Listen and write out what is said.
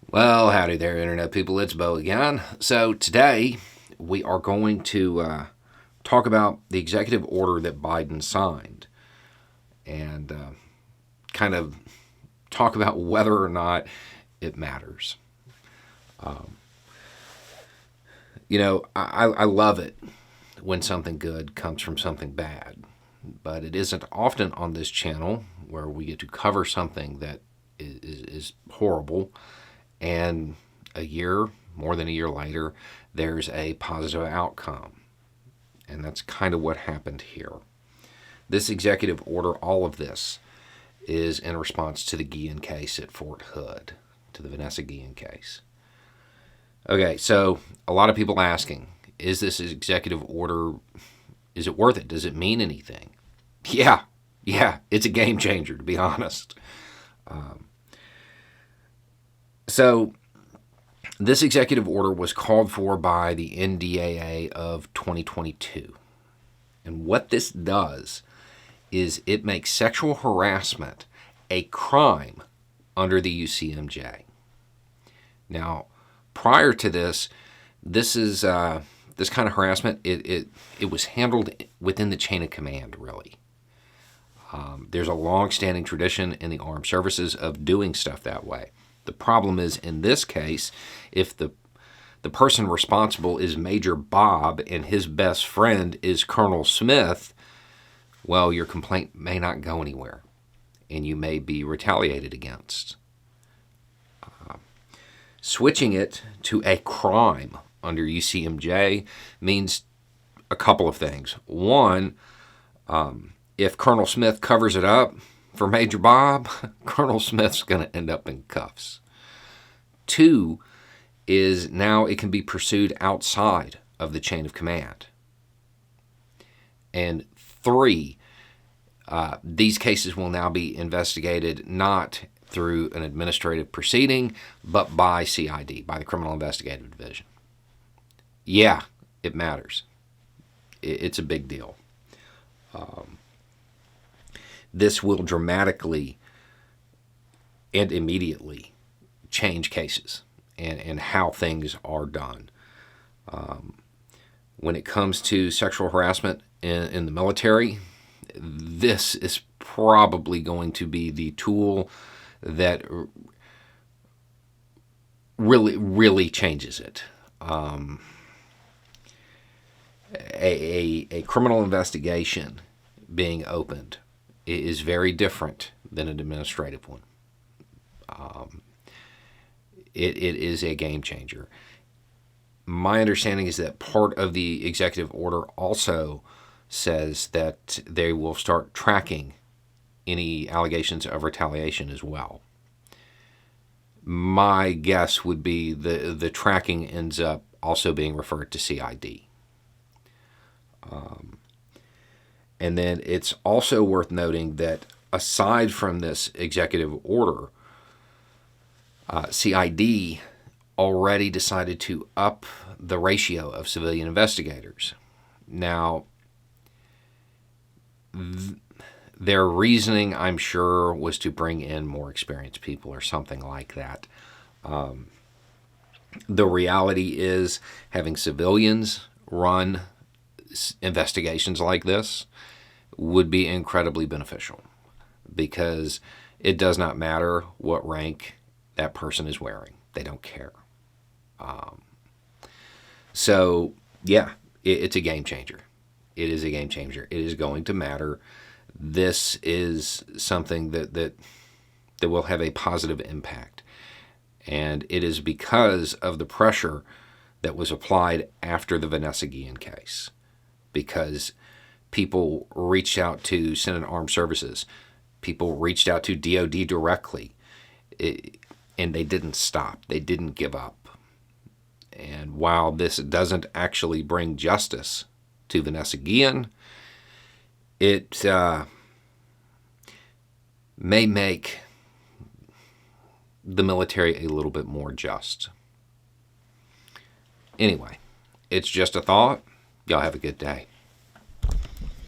Well, howdy there, Internet people. It's Bo again. So, today we are going to talk about the executive order that Biden signed and kind of talk about whether or not it matters. I love it when something good comes from something bad, but it isn't often on this channel where we get to cover something that is horrible and more than a year later, there's a positive outcome. And that's kind of what happened here. This executive order, all of this, is in response to the Guillen case at Fort Hood, to the Vanessa Guillen case. Okay, so a lot of people asking, is this executive order, is it worth it? Does it mean anything? Yeah, it's a game changer, to be honest. So this executive order was called for by the NDAA of 2022. And what this does is it makes sexual harassment a crime under the UCMJ. Now, prior to this kind of harassment, it was handled within the chain of command, really. There's a long-standing tradition in the armed services of doing stuff that way. The problem is, in this case, if the person responsible is Major Bob and his best friend is Colonel Smith, well, your complaint may not go anywhere, and you may be retaliated against. Switching it to a crime under UCMJ means a couple of things. One, if Colonel Smith covers it up for Major Bob, Colonel Smith's going to end up in cuffs. Two is now it can be pursued outside of the chain of command. And three, these cases will now be investigated not through an administrative proceeding, but by CID, by the Criminal Investigative Division. Yeah, it matters. It's a big deal. This will dramatically and immediately change cases and how things are done. When it comes to sexual harassment in the military, this is probably going to be the tool that really changes it. A criminal investigation being opened is very different than an administrative one. It is a game changer. My understanding is that part of the executive order also says that they will start tracking any allegations of retaliation as well. My guess would be the tracking ends up also being referred to CID. And then it's also worth noting that aside from this executive order, CID already decided to up the ratio of civilian investigators. Now, their reasoning, I'm sure, was to bring in more experienced people or something like that. The reality is having civilians run investigations like this would be incredibly beneficial because it does not matter what rank that person is wearing. They don't care. So, yeah, it's a game changer. It is a game changer. It is going to matter. This is something that will have a positive impact. And it is because of the pressure that was applied after the Vanessa Guillen case. Because people reached out to Senate Armed Services. People reached out to DOD directly. And they didn't stop. They didn't give up. And while this doesn't actually bring justice to Vanessa Guillen, it may make the military a little bit more just. Anyway, it's just a thought. Y'all have a good day.